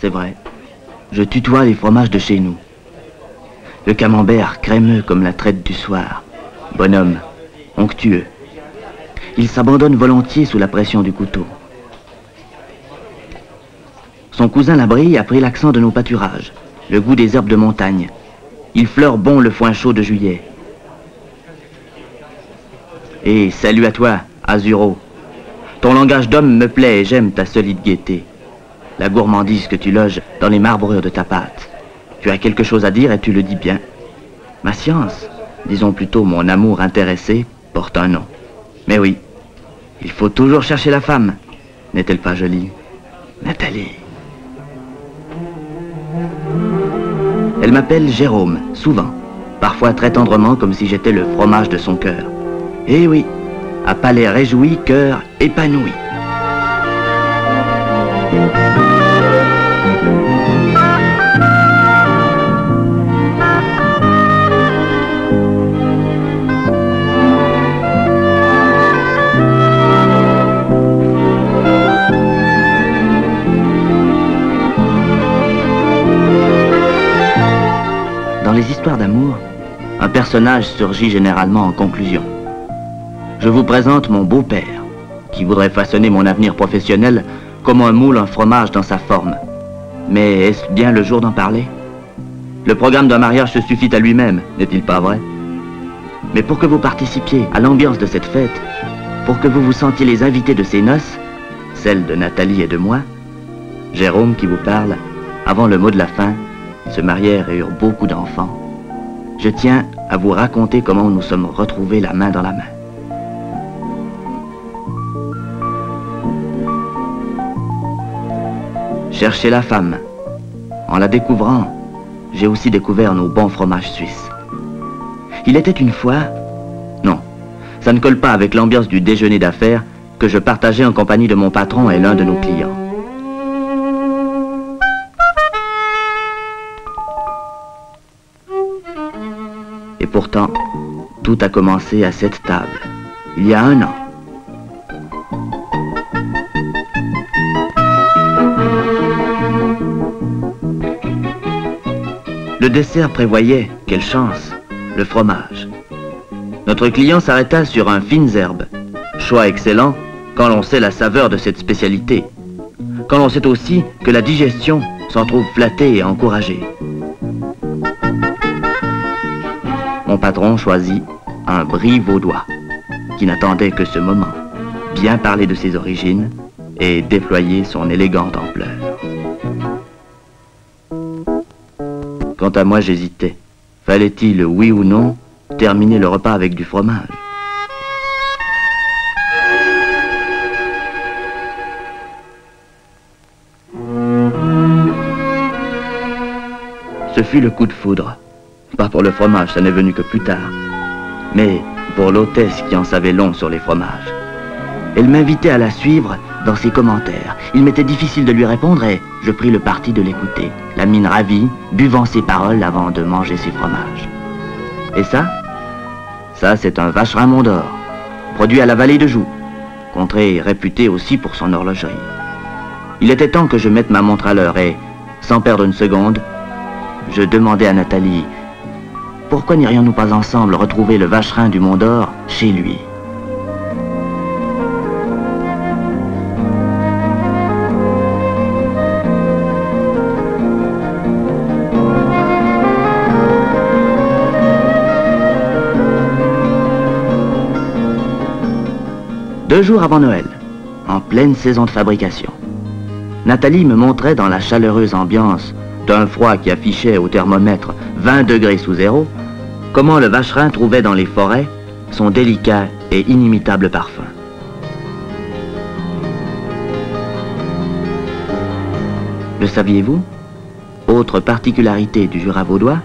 c'est vrai. Je tutoie les fromages de chez nous. Le camembert crémeux comme la traite du soir. Bonhomme, onctueux. Il s'abandonne volontiers sous la pression du couteau. Son cousin Labrie a pris l'accent de nos pâturages, le goût des herbes de montagne. Il fleure bon le foin chaud de juillet. Et salut à toi, Azuro. Ton langage d'homme me plaît et j'aime ta solide gaieté. La gourmandise que tu loges dans les marbrures de ta pâte. Tu as quelque chose à dire et tu le dis bien. Ma science, disons plutôt mon amour intéressé, porte un nom. Mais oui, il faut toujours chercher la femme. N'est-elle pas jolie, Nathalie? Elle m'appelle Jérôme, souvent. Parfois très tendrement, comme si j'étais le fromage de son cœur. Eh oui, à palais réjoui, cœur épanoui. Dans les histoires d'amour, un personnage surgit généralement en conclusion. Je vous présente mon beau-père, qui voudrait façonner mon avenir professionnel comme un moule un fromage dans sa forme. Mais est-ce bien le jour d'en parler? Le programme d'un mariage se suffit à lui-même, n'est-il pas vrai? Mais pour que vous participiez à l'ambiance de cette fête, pour que vous vous sentiez les invités de ces noces, celles de Nathalie et de moi, Jérôme qui vous parle, avant le mot de la fin, se marièrent et eurent beaucoup d'enfants. Je tiens à vous raconter comment nous sommes retrouvés la main dans la main. Chercher la femme. En la découvrant, j'ai aussi découvert nos bons fromages suisses. Il était une fois... Non, ça ne colle pas avec l'ambiance du déjeuner d'affaires que je partageais en compagnie de mon patron et l'un de nos clients. Et pourtant, tout a commencé à cette table, il y a 1 an. Le dessert prévoyait, quelle chance, le fromage. Notre client s'arrêta sur un fines herbes. Choix excellent quand l'on sait la saveur de cette spécialité. Quand l'on sait aussi que la digestion s'en trouve flattée et encouragée. Mon patron choisit un brie vaudois, qui n'attendait que ce moment, bien parler de ses origines et déployer son élégante ampleur. Quant à moi, j'hésitais. Fallait-il, oui ou non, terminer le repas avec du fromage? Ce fut le coup de foudre. Pas pour le fromage, ça n'est venu que plus tard. Mais pour l'hôtesse qui en savait long sur les fromages. Elle m'invitait à la suivre dans ses commentaires. Il m'était difficile de lui répondre et je pris le parti de l'écouter, la mine ravie, buvant ses paroles avant de manger ses fromages. Et ça, c'est un vacherin Mont d'Or, produit à la vallée de Joux, contrée réputée aussi pour son horlogerie. Il était temps que je mette ma montre à l'heure et, sans perdre une seconde, je demandai à Nathalie, pourquoi n'irions-nous pas ensemble retrouver le vacherin du Mont d'Or chez lui? Deux jours avant Noël, en pleine saison de fabrication, Nathalie me montrait dans la chaleureuse ambiance d'un froid qui affichait au thermomètre 20 degrés sous zéro, comment le vacherin trouvait dans les forêts son délicat et inimitable parfum. Le saviez-vous? Autre particularité du Jura vaudois,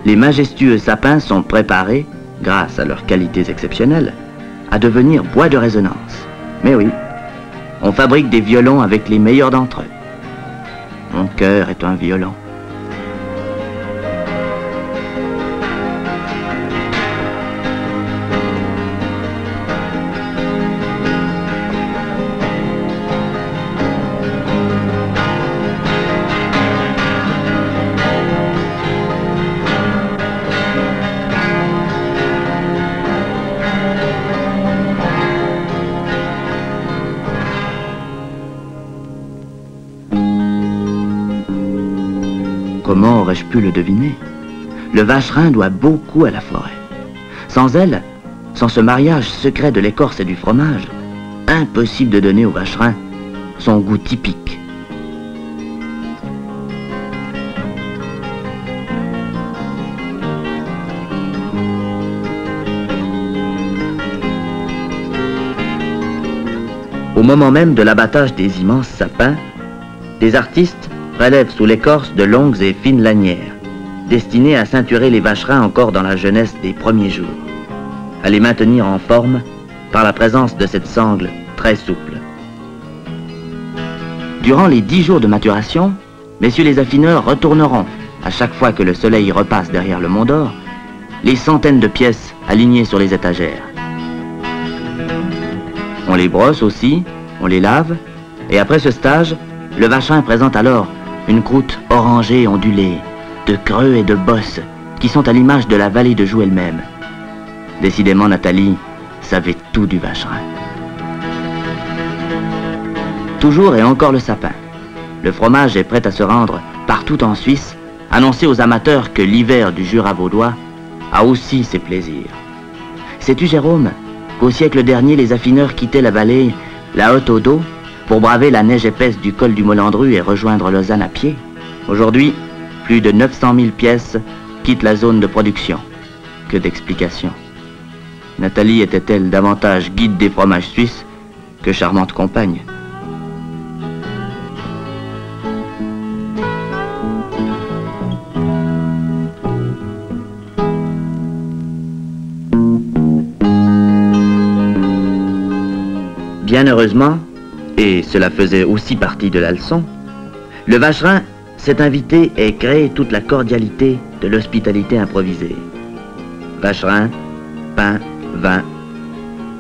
les majestueux sapins sont préparés, grâce à leurs qualités exceptionnelles, à devenir bois de résonance. Mais oui, on fabrique des violons avec les meilleurs d'entre eux. Mon cœur est un violon. Comment aurais-je pu le deviner? Le vacherin doit beaucoup à la forêt. Sans elle, sans ce mariage secret de l'écorce et du fromage, impossible de donner au vacherin son goût typique. Au moment même de l'abattage des immenses sapins, des artistes prélèvent sous l'écorce de longues et fines lanières, destinées à ceinturer les vacherins encore dans la jeunesse des premiers jours, à les maintenir en forme par la présence de cette sangle très souple. Durant les 10 jours de maturation, messieurs les affineurs retourneront, à chaque fois que le soleil repasse derrière le Mont d'Or, les centaines de pièces alignées sur les étagères. On les brosse aussi, on les lave, et après ce stage, le vacherin présente alors une croûte orangée ondulée, de creux et de bosses, qui sont à l'image de la vallée de Joux elle-même. Décidément, Nathalie savait tout du vacherin. Toujours et encore le sapin. Le fromage est prêt à se rendre partout en Suisse, annoncer aux amateurs que l'hiver du Jura vaudois a aussi ses plaisirs. Sais-tu, Jérôme, qu'au siècle dernier, les affineurs quittaient la vallée, la haute au dos, pour braver la neige épaisse du col du Molandru et rejoindre Lausanne à pied? Aujourd'hui, plus de 900 000 pièces quittent la zone de production. Que d'explications. Nathalie était-elle davantage guide des fromages suisses que charmante compagne? Bien heureusement, et cela faisait aussi partie de la leçon, le vacherin s'est invité et créé toute la cordialité de l'hospitalité improvisée. Vacherin, pain, vin,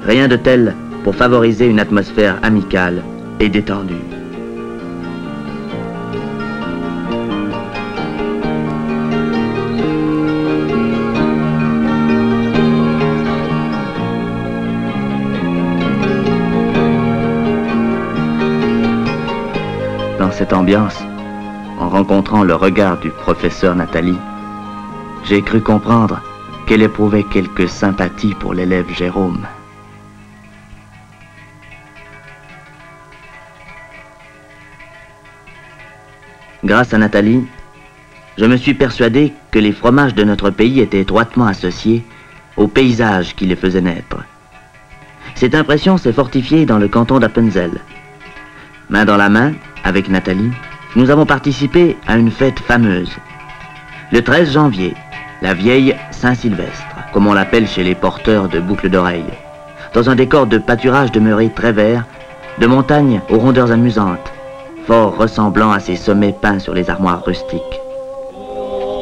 rien de tel pour favoriser une atmosphère amicale et détendue. Dans cette ambiance, en rencontrant le regard du professeur Nathalie, j'ai cru comprendre qu'elle éprouvait quelque sympathie pour l'élève Jérôme. Grâce à Nathalie, je me suis persuadé que les fromages de notre pays étaient étroitement associés aux paysages qui les faisaient naître. Cette impression s'est fortifiée dans le canton d'Appenzell. Main dans la main, avec Nathalie, nous avons participé à une fête fameuse. Le 13 janvier, la vieille Saint-Sylvestre, comme on l'appelle chez les porteurs de boucles d'oreilles, dans un décor de pâturage demeuré très vert, de montagnes aux rondeurs amusantes, fort ressemblant à ces sommets peints sur les armoires rustiques.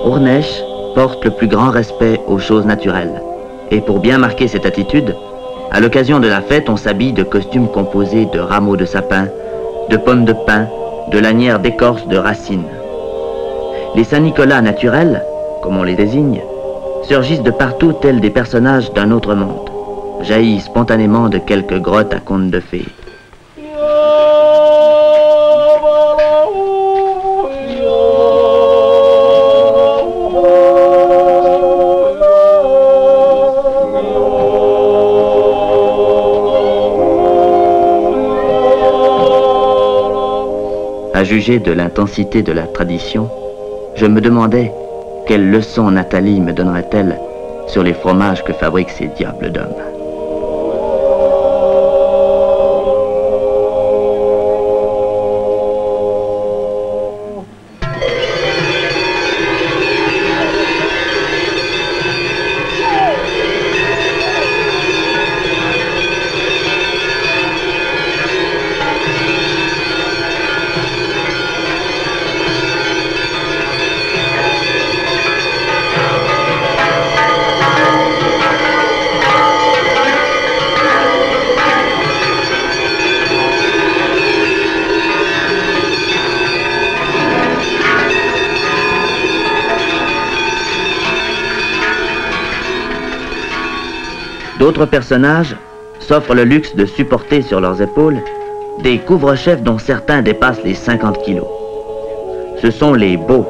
Ournèche porte le plus grand respect aux choses naturelles, et pour bien marquer cette attitude, à l'occasion de la fête, on s'habille de costumes composés de rameaux de sapin, de pommes de pin, de lanières d'écorce de racines. Les Saint-Nicolas naturels, comme on les désigne, surgissent de partout tels des personnages d'un autre monde, jaillissent spontanément de quelques grottes à contes de fées. À juger de l'intensité de la tradition, je me demandais quelle leçon Nathalie me donnerait-elle sur les fromages que fabriquent ces diables d'hommes. D'autres personnages s'offrent le luxe de supporter sur leurs épaules des couvre-chefs dont certains dépassent les 50 kilos. Ce sont les beaux,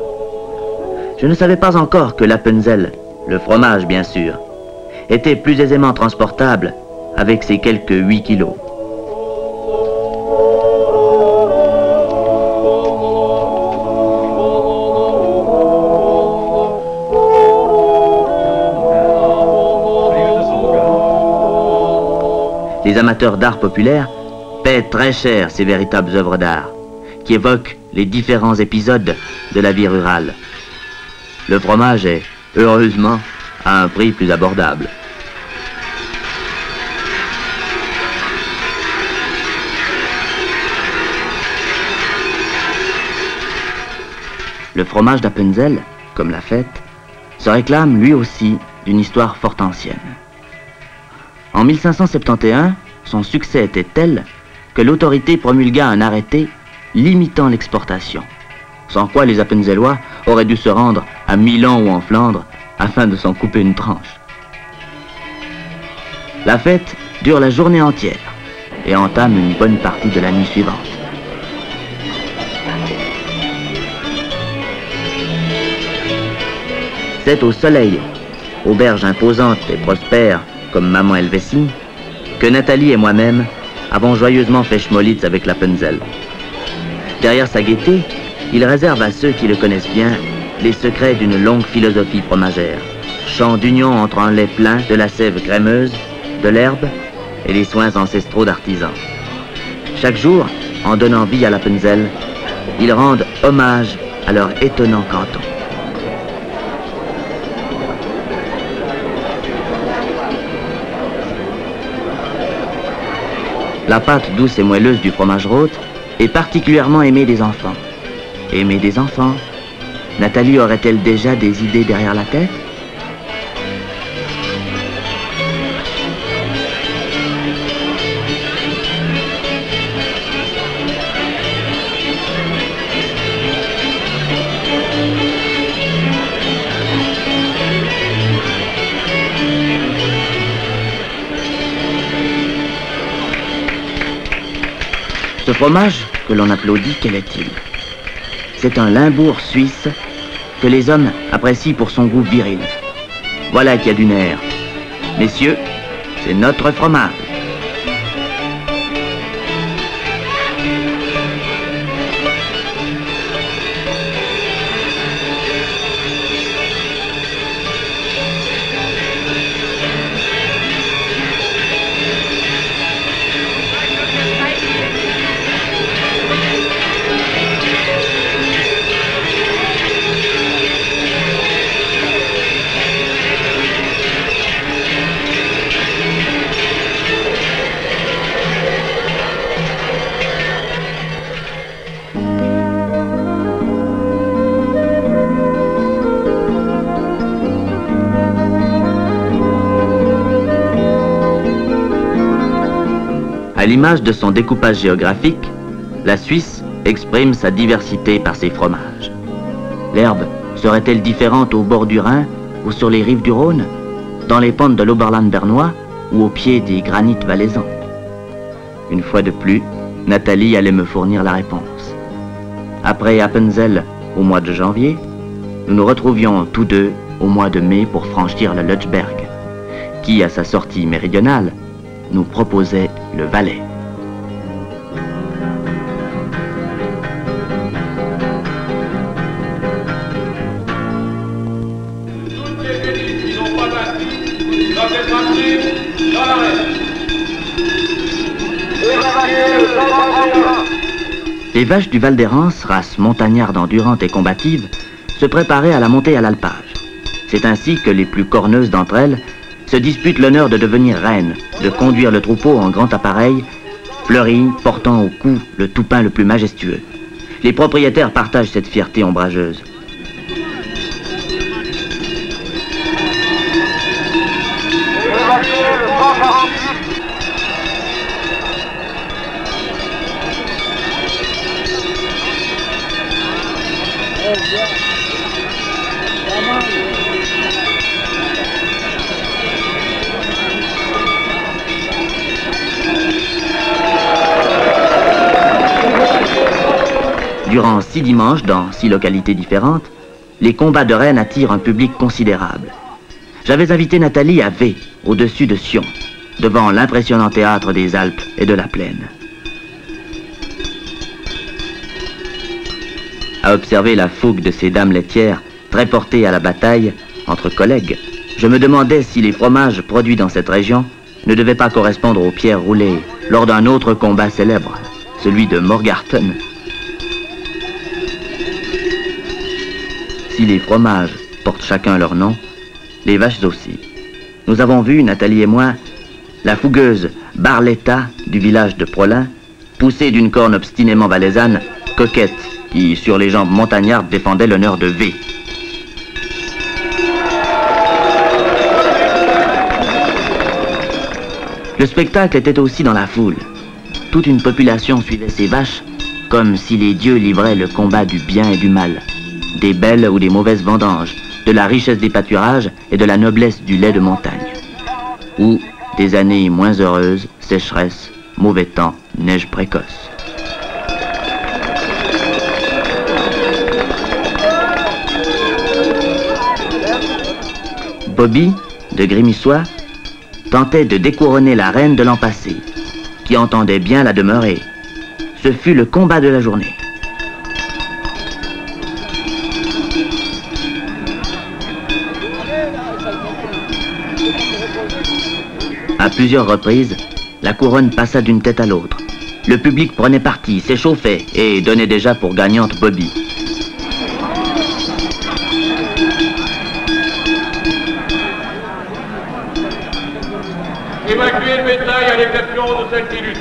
Je ne savais pas encore que l'Appenzell, le fromage bien sûr, était plus aisément transportable avec ses quelques 8 kilos. Les amateurs d'art populaire paient très cher ces véritables œuvres d'art, qui évoquent les différents épisodes de la vie rurale. Le fromage est, heureusement, à un prix plus abordable. Le fromage d'Appenzell, comme la fête, se réclame lui aussi d'une histoire fort ancienne. En 1571, son succès était tel que l'autorité promulgua un arrêté limitant l'exportation, sans quoi les Appenzellois auraient dû se rendre à Milan ou en Flandre afin de s'en couper une tranche. La fête dure la journée entière et entame une bonne partie de la nuit suivante. C'est au soleil, auberge imposante et prospère comme Maman Helvetie, que Nathalie et moi-même avons joyeusement fait schmolitz avec l'Appenzell. Derrière sa gaieté, il réserve à ceux qui le connaissent bien les secrets d'une longue philosophie fromagère, chant d'union entre un lait plein, de la sève crémeuse, de l'herbe et les soins ancestraux d'artisans. Chaque jour, en donnant vie à l'Appenzell, ils rendent hommage à leur étonnant canton. La pâte douce et moelleuse du fromage rôti est particulièrement aimée des enfants. Aimée des enfants, Nathalie aurait-elle déjà des idées derrière la tête? Ce fromage que l'on applaudit, quel est-il? C'est un Limbourg suisse que les hommes apprécient pour son goût viril. Voilà qui a du nerf. Messieurs, c'est notre fromage. À l'image de son découpage géographique, la Suisse exprime sa diversité par ses fromages. L'herbe serait-elle différente au bord du Rhin ou sur les rives du Rhône, dans les pentes de l'Oberland bernois ou au pied des granites valaisans? Une fois de plus, Nathalie allait me fournir la réponse. Après Appenzell au mois de janvier, nous nous retrouvions tous deux au mois de mai pour franchir le Lötschberg, qui, à sa sortie méridionale, nous proposait le Valais. Les vaches du Val d'Hérens, race montagnarde endurante et combative, se préparaient à la montée à l'alpage. C'est ainsi que les plus corneuses d'entre elles se disputent l'honneur de devenir reines, de conduire le troupeau en grand appareil, fleuri, portant au cou le toupin le plus majestueux. Les propriétaires partagent cette fierté ombrageuse. Durant 6 dimanches, dans 6 localités différentes, les combats de rennes attirent un public considérable. J'avais invité Nathalie à V, au-dessus de Sion, devant l'impressionnant théâtre des Alpes et de la plaine. À observer la fougue de ces dames laitières, très portées à la bataille, entre collègues, je me demandais si les fromages produits dans cette région ne devaient pas correspondre aux pierres roulées lors d'un autre combat célèbre, celui de Morgarten. Si les fromages portent chacun leur nom, les vaches aussi. Nous avons vu, Nathalie et moi, la fougueuse Barletta du village de Prolin, poussée d'une corne obstinément valaisanne, Coquette, qui, sur les jambes montagnardes, défendait l'honneur de V. Le spectacle était aussi dans la foule. Toute une population suivait ces vaches, comme si les dieux livraient le combat du bien et du mal, des belles ou des mauvaises vendanges, de la richesse des pâturages et de la noblesse du lait de montagne. Ou des années moins heureuses, sécheresse, mauvais temps, neige précoce. Bobby, de Grémissois, tentait de découronner la reine de l'an passé, qui entendait bien la demeurer. Ce fut le combat de la journée. À plusieurs reprises, la couronne passa d'une tête à l'autre. Le public prenait parti, s'échauffait et donnait déjà pour gagnante Bobby. Évacuez le bétail à l'exception de celle qui lutte.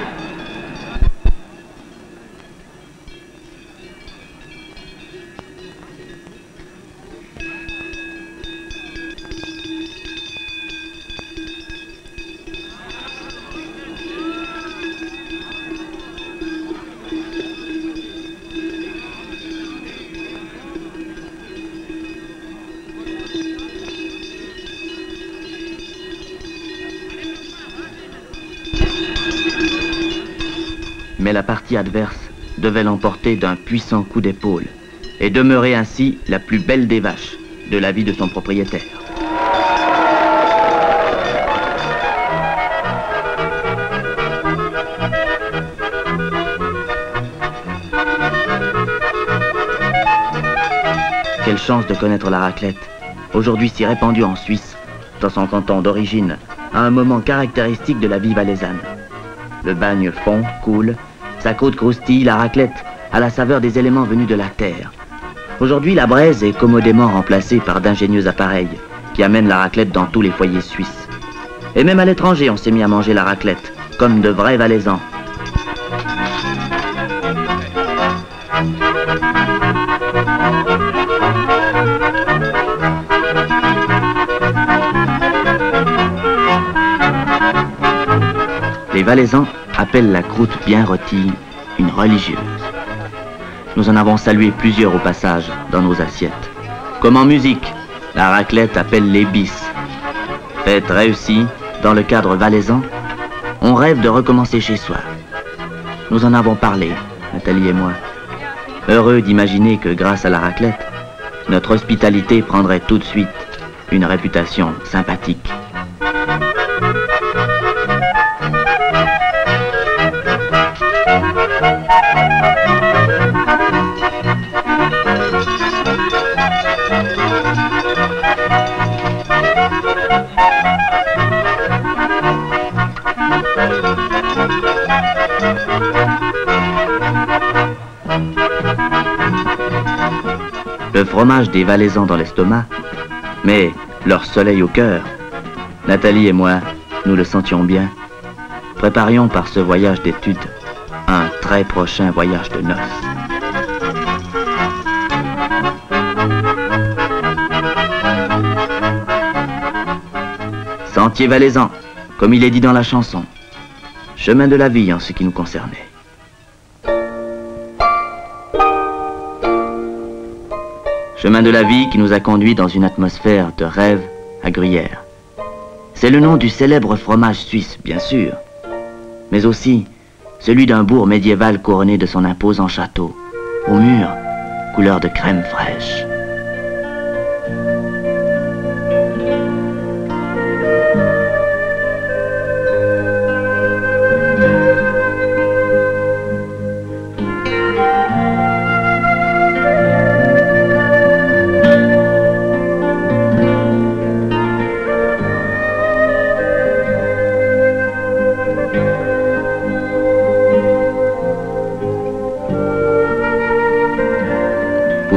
Mais la partie adverse devait l'emporter d'un puissant coup d'épaule et demeurer ainsi la plus belle des vaches de la vie de son propriétaire. Quelle chance de connaître la raclette, aujourd'hui si répandue en Suisse, dans son canton d'origine, à un moment caractéristique de la vie valaisanne. Le bagne fond, coule, sa croûte croustille, la raclette, à la saveur des éléments venus de la terre. Aujourd'hui, la braise est commodément remplacée par d'ingénieux appareils qui amènent la raclette dans tous les foyers suisses. Et même à l'étranger, on s'est mis à manger la raclette, comme de vrais Valaisans. Les Valaisans appellent la croûte bien rôtie une religieuse. Nous en avons salué plusieurs au passage dans nos assiettes. Comme en musique, la raclette appelle les bis. Fête réussie, dans le cadre valaisan, on rêve de recommencer chez soi. Nous en avons parlé, Nathalie et moi. Heureux d'imaginer que grâce à la raclette, notre hospitalité prendrait tout de suite une réputation sympathique. Le fromage des Valaisans dans l'estomac, mais leur soleil au cœur. Nathalie et moi, nous le sentions bien. Préparions par ce voyage d'études un très prochain voyage de noces. Sentier valaisan, comme il est dit dans la chanson. Chemin de la vie en ce qui nous concernait. Chemin de la vie qui nous a conduits dans une atmosphère de rêve à Gruyère. C'est le nom du célèbre fromage suisse, bien sûr, mais aussi celui d'un bourg médiéval couronné de son imposant château, aux murs, couleur de crème fraîche.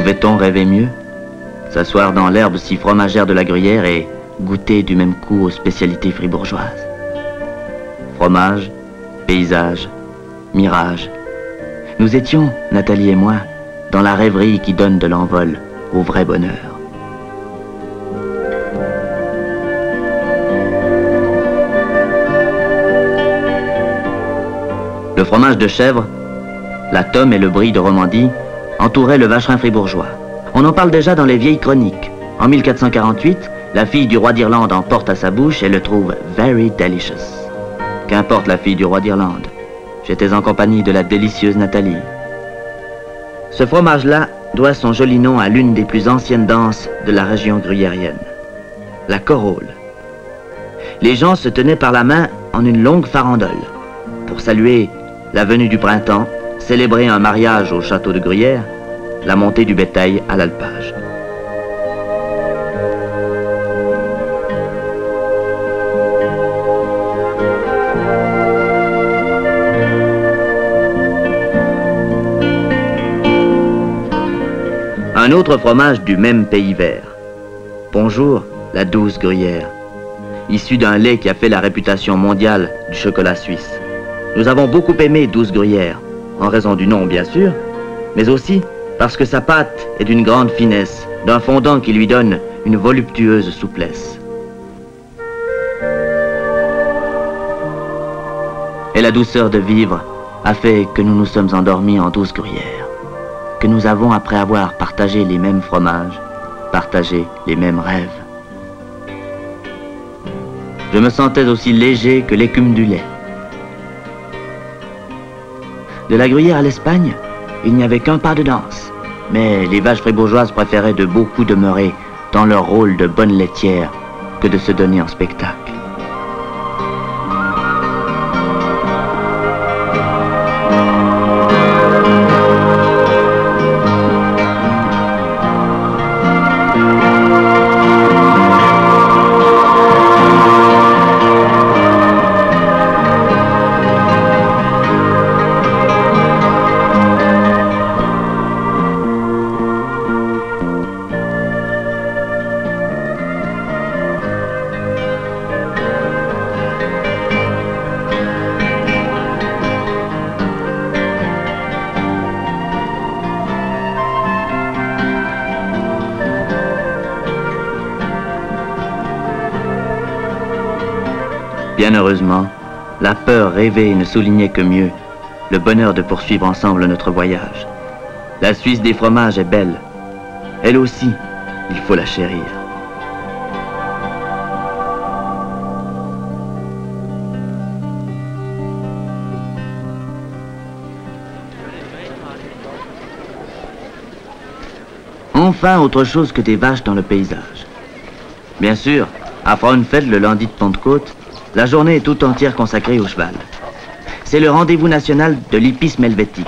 Pouvait-on rêver mieux? S'asseoir dans l'herbe si fromagère de la Gruyère et goûter du même coup aux spécialités fribourgeoises. Fromage, paysage, mirage. Nous étions, Nathalie et moi, dans la rêverie qui donne de l'envol au vrai bonheur. Le fromage de chèvre, la tome et le brie de Romandie entouraient le vacherin fribourgeois. On en parle déjà dans les vieilles chroniques. En 1448, la fille du roi d'Irlande en porte à sa bouche et le trouve very delicious. Qu'importe la fille du roi d'Irlande, j'étais en compagnie de la délicieuse Nathalie. Ce fromage-là doit son joli nom à l'une des plus anciennes danses de la région gruyérienne, la corolle. Les gens se tenaient par la main en une longue farandole pour saluer la venue du printemps, célébrer un mariage au château de Gruyère, la montée du bétail à l'alpage. Un autre fromage du même pays vert. Bonjour, la douce Gruyère, issue d'un lait qui a fait la réputation mondiale du chocolat suisse. Nous avons beaucoup aimé douce Gruyère, en raison du nom bien sûr, mais aussi parce que sa pâte est d'une grande finesse, d'un fondant qui lui donne une voluptueuse souplesse. Et la douceur de vivre a fait que nous nous sommes endormis en douce Gruyère, que nous avons, après avoir partagé les mêmes fromages, partagé les mêmes rêves. Je me sentais aussi léger que l'écume du lait. De la Gruyère à l'Espagne, il n'y avait qu'un pas de danse. Mais les vaches fribourgeoises préféraient de beaucoup demeurer dans leur rôle de bonnes laitières que de se donner en spectacle. Bien heureusement, la peur rêvée ne soulignait que mieux le bonheur de poursuivre ensemble notre voyage. La Suisse des fromages est belle. Elle aussi, il faut la chérir. Enfin, autre chose que des vaches dans le paysage. Bien sûr, à Frauenfeld, le lundi de Pentecôte, la journée est tout entière consacrée au cheval. C'est le rendez-vous national de l'hippisme helvétique.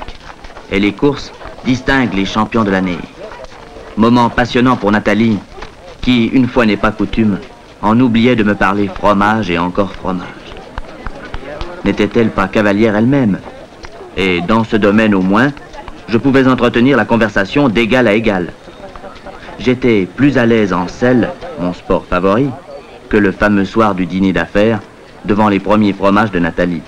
Et les courses distinguent les champions de l'année. Moment passionnant pour Nathalie, qui, une fois n'est pas coutume, en oubliait de me parler fromage et encore fromage. N'était-elle pas cavalière elle-même? Et dans ce domaine au moins, je pouvais entretenir la conversation d'égal à égal. J'étais plus à l'aise en selle, mon sport favori, que le fameux soir du dîner d'affaires, devant les premiers fromages de Nathalie.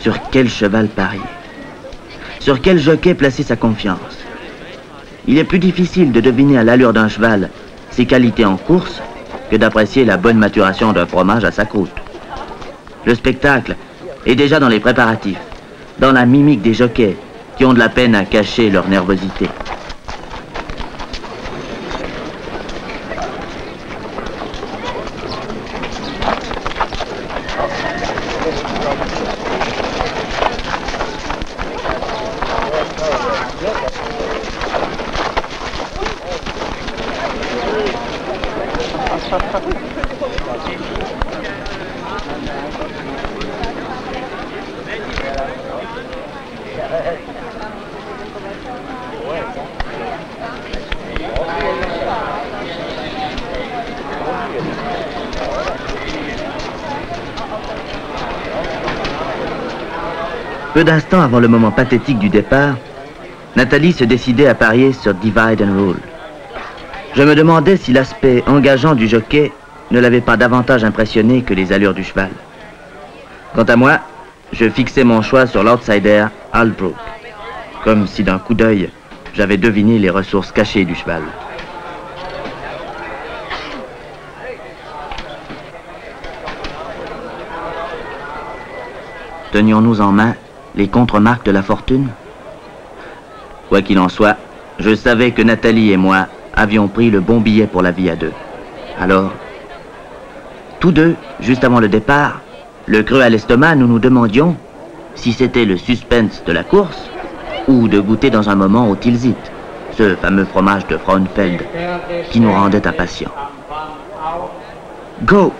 Sur quel cheval parier? Sur quel jockey placer sa confiance? Il est plus difficile de deviner à l'allure d'un cheval ses qualités en course que d'apprécier la bonne maturation d'un fromage à sa croûte. Le spectacle est déjà dans les préparatifs, dans la mimique des jockeys qui ont de la peine à cacher leur nervosité. Peu d'instants avant le moment pathétique du départ, Nathalie se décidait à parier sur Divide and Rule. Je me demandais si l'aspect engageant du jockey ne l'avait pas davantage impressionné que les allures du cheval. Quant à moi, je fixais mon choix sur l'outsider Albrook, comme si d'un coup d'œil, j'avais deviné les ressources cachées du cheval. Tenions-nous en main les contre-marques de la fortune? Quoi qu'il en soit, je savais que Nathalie et moi avions pris le bon billet pour la vie à deux. Alors, tous deux, juste avant le départ, le creux à l'estomac, nous nous demandions si c'était le suspense de la course ou de goûter dans un moment au Tilsit, ce fameux fromage de Frauenfeld qui nous rendait impatients. Go!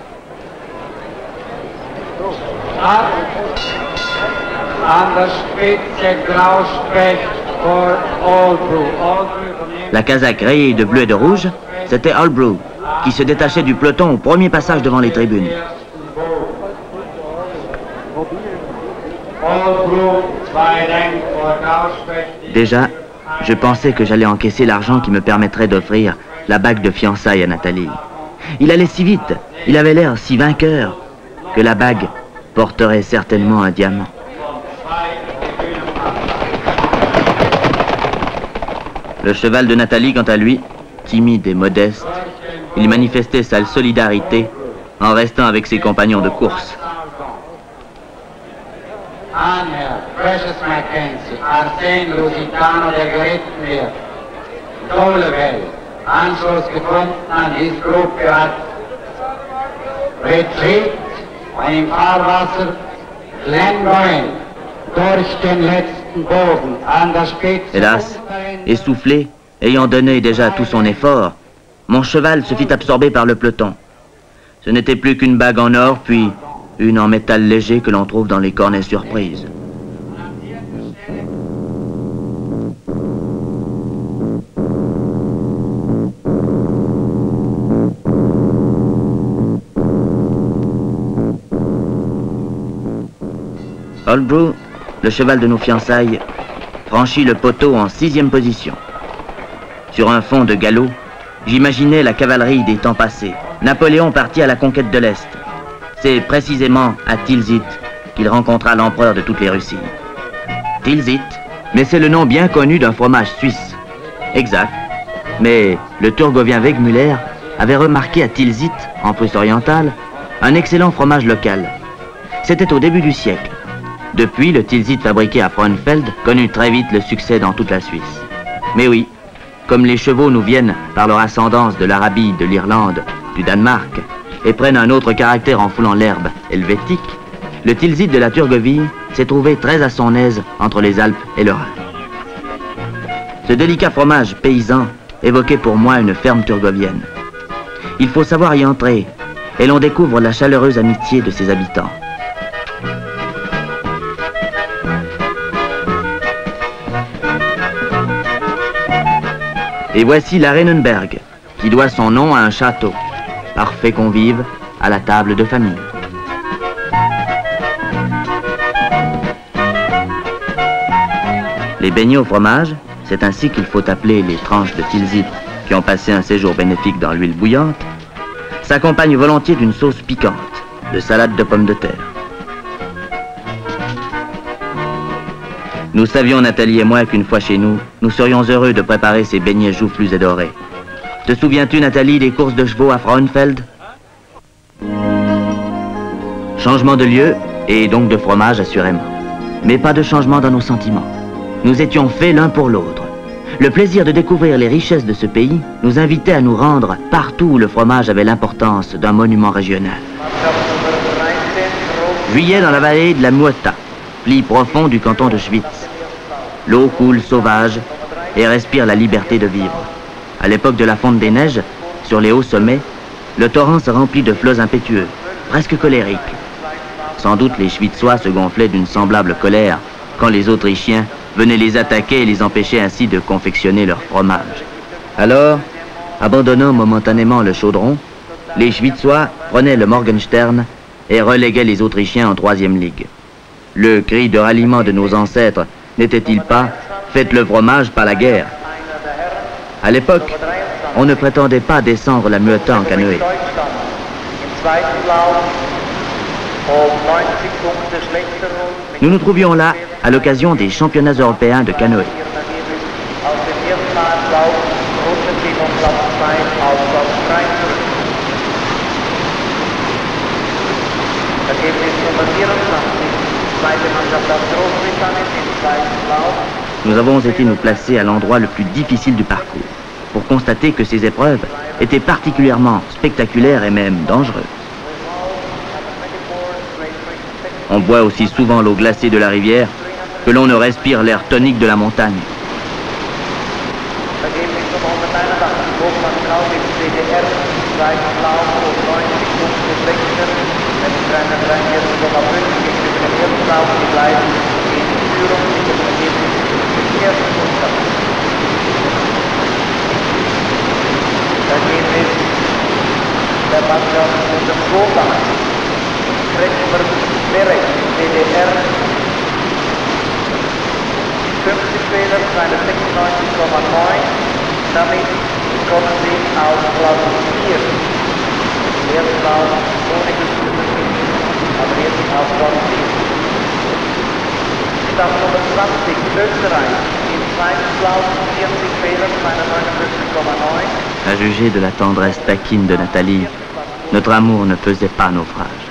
La casaque rayée de bleu et de rouge, c'était Albrook, qui se détachait du peloton au premier passage devant les tribunes. Déjà, je pensais que j'allais encaisser l'argent qui me permettrait d'offrir la bague de fiançailles à Nathalie. Il allait si vite, il avait l'air si vainqueur, que la bague porterait certainement un diamant. Le cheval de Nathalie, quant à lui, timide et modeste, il manifestait sa solidarité en restant avec ses compagnons de course. Anher, Precious Mackenzie, Arsène Lusitano, der geritten wird. Dolebel, Anschluss gefunden an diese Gruppe hat. Retreat im Fahrwasser, Glenboyne, durch den letzten Bogen, an der Spitze. Hélas, essoufflé, ayant donné déjà tout son effort, mon cheval se fit absorber par le peloton. Ce n'était plus qu'une bague en or, puis une en métal léger que l'on trouve dans les cornets surprises. Albrook, le cheval de nos fiançailles, franchit le poteau en 6e position. Sur un fond de galop, j'imaginais la cavalerie des temps passés. Napoléon partit à la conquête de l'Est. C'est précisément à Tilsit qu'il rencontra l'empereur de toutes les Russies. Tilsit, mais c'est le nom bien connu d'un fromage suisse. Exact. Mais le Turgovien Wegmüller avait remarqué à Tilsit, en Prusse orientale, un excellent fromage local. C'était au début du siècle. Depuis, le Tilsit fabriqué à Frauenfeld connut très vite le succès dans toute la Suisse. Mais oui, comme les chevaux nous viennent par leur ascendance de l'Arabie, de l'Irlande, du Danemark, et prennent un autre caractère en foulant l'herbe helvétique, le Tilsit de la Turgovie s'est trouvé très à son aise entre les Alpes et le Rhin. Ce délicat fromage paysan évoquait pour moi une ferme turgovienne. Il faut savoir y entrer, et l'on découvre la chaleureuse amitié de ses habitants. Et voici la Rennenberg, qui doit son nom à un château, parfait convive à la table de famille. Les beignets au fromage, c'est ainsi qu'il faut appeler les tranches de Tilsit qui ont passé un séjour bénéfique dans l'huile bouillante, s'accompagnent volontiers d'une sauce piquante, de salade de pommes de terre. Nous savions, Nathalie et moi, qu'une fois chez nous, nous serions heureux de préparer ces beignets joufflus et dorés. Te souviens-tu, Nathalie, des courses de chevaux à Frauenfeld? Changement de lieu, et donc de fromage, assurément. Mais pas de changement dans nos sentiments. Nous étions faits l'un pour l'autre. Le plaisir de découvrir les richesses de ce pays nous invitait à nous rendre partout où le fromage avait l'importance d'un monument régional. Juillet dans la vallée de la Muotta, pli profond du canton de Schwyz. L'eau coule sauvage et respire la liberté de vivre. À l'époque de la fonte des neiges, sur les hauts sommets, le torrent se remplit de flots impétueux, presque colériques. Sans doute les Schwyzois se gonflaient d'une semblable colère quand les Autrichiens venaient les attaquer et les empêchaient ainsi de confectionner leur fromage. Alors, abandonnant momentanément le chaudron, les Schwyzois prenaient le Morgenstern et reléguaient les Autrichiens en 3e ligue. Le cri de ralliement de nos ancêtres n'était-il pas « Faites le fromage, pas la guerre ». À l'époque, on ne prétendait pas descendre la Muetta en canoë. Nous nous trouvions là à l'occasion des championnats européens de canoë. Nous avons été nous placer à l'endroit le plus difficile du parcours pour constater que ces épreuves étaient particulièrement spectaculaires et même dangereuses. On boit aussi souvent l'eau glacée de la rivière que l'on ne respire l'air tonique de la montagne. DDR. Die 50 Spieler zijn de 96,9. Damit kommen sie auf Platz 4. Erst auf ohne Geschwindigkeit, aber jetzt auf Platz 4. Start Nummer 20, Österreich. Im zweiten Platz 40 Spieler, 59,9. À juger de la tendresse taquine de Nathalie, notre amour ne faisait pas naufrage.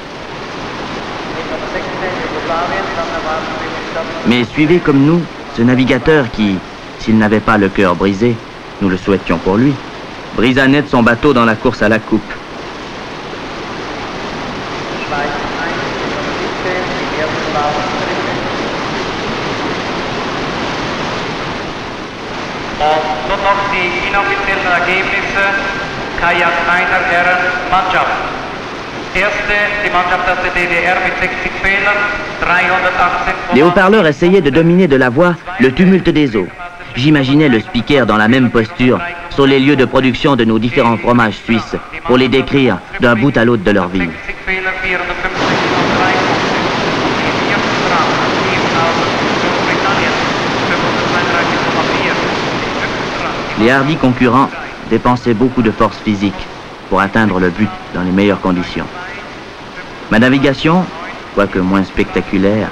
Mais suivez comme nous ce navigateur qui, s'il n'avait pas le cœur brisé, nous le souhaitions pour lui, brisa net son bateau dans la course à la coupe. Nun noch die inoffiziellen Ergebnisse. Kajak einer Herren Mannschaft. Erste, die Mannschaft aus der DDR mit 60 Fehlern, 318. Les haut-parleurs essayaient de dominer de la voix le tumulte des eaux. J'imaginais le speaker dans la même posture sur les lieux de production de nos différents fromages suisses pour les décrire d'un bout à l'autre de leur ville. Les hardis concurrents dépensaient beaucoup de force physique pour atteindre le but dans les meilleures conditions. Ma navigation, quoique moins spectaculaire,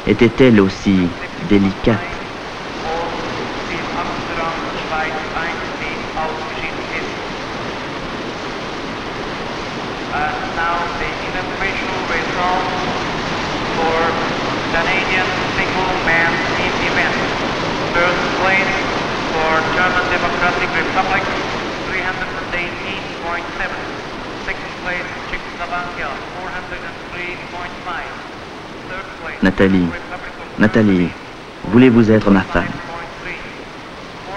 était elle aussi délicate. German Democratic Republic, 318.7. Second place, Czechoslovakia, 403.5. Third place, Nathalie, voulez-vous être ma femme?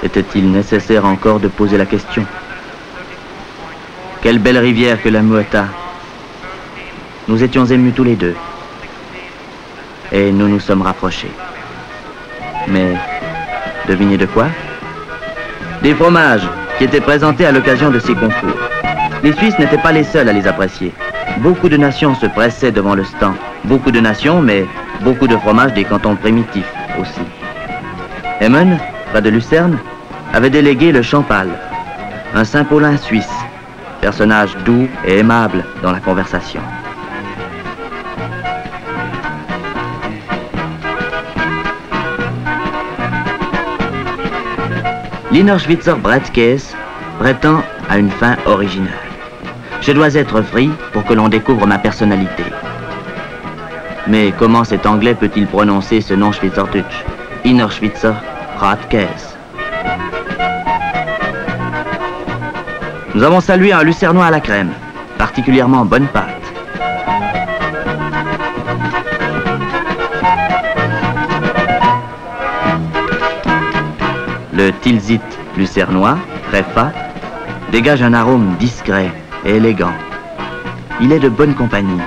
Était-il nécessaire encore de poser la question? Quelle belle rivière que la Muetta. Nous étions émus tous les deux. Et nous nous sommes rapprochés. Mais, devinez de quoi? Des fromages qui étaient présentés à l'occasion de ces concours. Les Suisses n'étaient pas les seuls à les apprécier. Beaucoup de nations se pressaient devant le stand. Beaucoup de nations, mais beaucoup de fromages des cantons primitifs aussi. Emmen, près de Lucerne, avait délégué le Champal, un Saint-Paulin suisse, personnage doux et aimable dans la conversation. L'Innerschwitzer Brettkäse prétend à une fin originale. Je dois être free pour que l'on découvre ma personnalité. Mais comment cet anglais peut-il prononcer ce nom Schweizerdeutsch? Innerschwitzer Brettkäse. Nous avons salué un lucernois à la crème, particulièrement bonne pâte. Le Tilsit lucernois, très fat, dégage un arôme discret et élégant. Il est de bonne compagnie.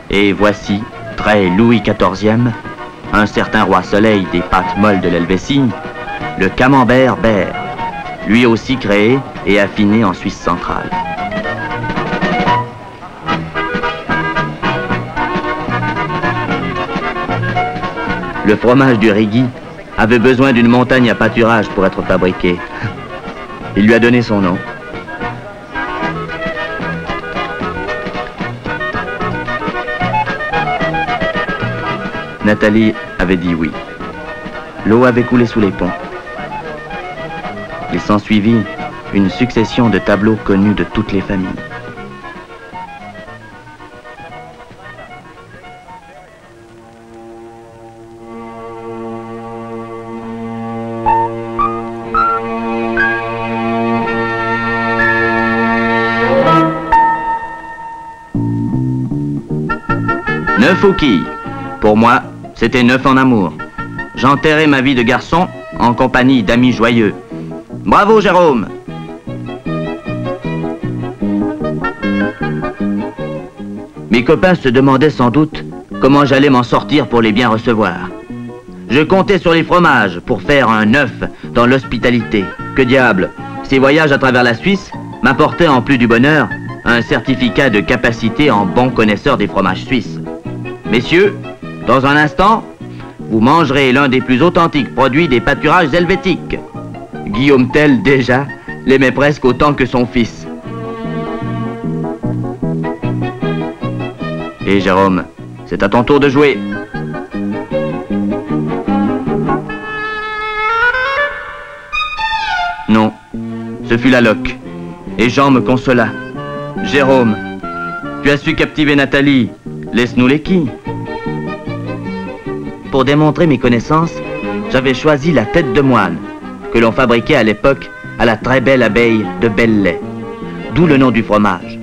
Et voici, très Louis XIVe, un certain roi Soleil des pâtes molles de l'Helvétie, le camembert Berre, lui aussi créé et affiné en Suisse centrale. Le fromage du Régui avait besoin d'une montagne à pâturage pour être fabriqué. Il lui a donné son nom. Nathalie avait dit oui. L'eau avait coulé sous les ponts. Il s'ensuivit une succession de tableaux connus de toutes les familles. Neuf aux quilles. Pour moi, c'était neuf en amour. J'enterrais ma vie de garçon en compagnie d'amis joyeux. Bravo, Jérôme! Mes copains se demandaient sans doute comment j'allais m'en sortir pour les bien recevoir. Je comptais sur les fromages pour faire un neuf dans l'hospitalité. Que diable, ces voyages à travers la Suisse m'apportaient en plus du bonheur un certificat de capacité en bon connaisseur des fromages suisses. Messieurs, dans un instant, vous mangerez l'un des plus authentiques produits des pâturages helvétiques. Guillaume Tell, déjà, l'aimait presque autant que son fils. Et Jérôme, c'est à ton tour de jouer. Non, ce fut la loque. Et Jean me consola. Jérôme, tu as su captiver Nathalie. Laisse-nous les quilles. Pour démontrer mes connaissances, j'avais choisi la tête de moine, que l'on fabriquait à l'époque à la très belle abbaye de Belley, d'où le nom du fromage.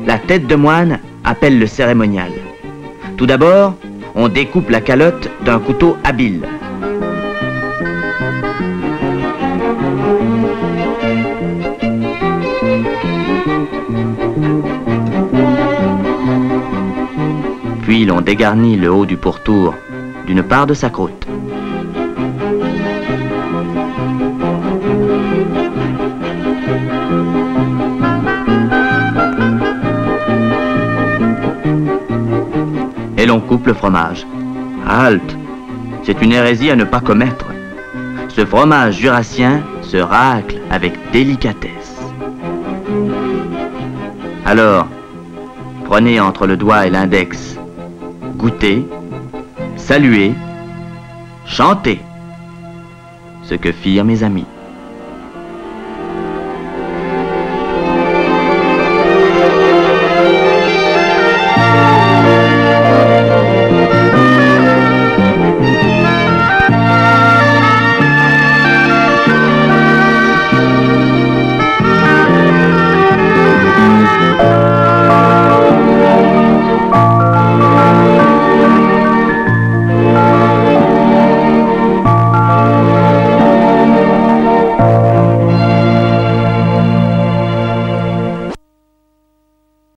La tête de moine appelle le cérémonial. Tout d'abord, on découpe la calotte d'un couteau habile. Puis l'on dégarnit le haut du pourtour d'une part de sa croûte. Et l'on coupe le fromage. Halte! C'est une hérésie à ne pas commettre. Ce fromage jurassien se racle avec délicatesse. Alors, prenez entre le doigt et l'index, goûtez, saluez, chantez, ce que firent mes amis.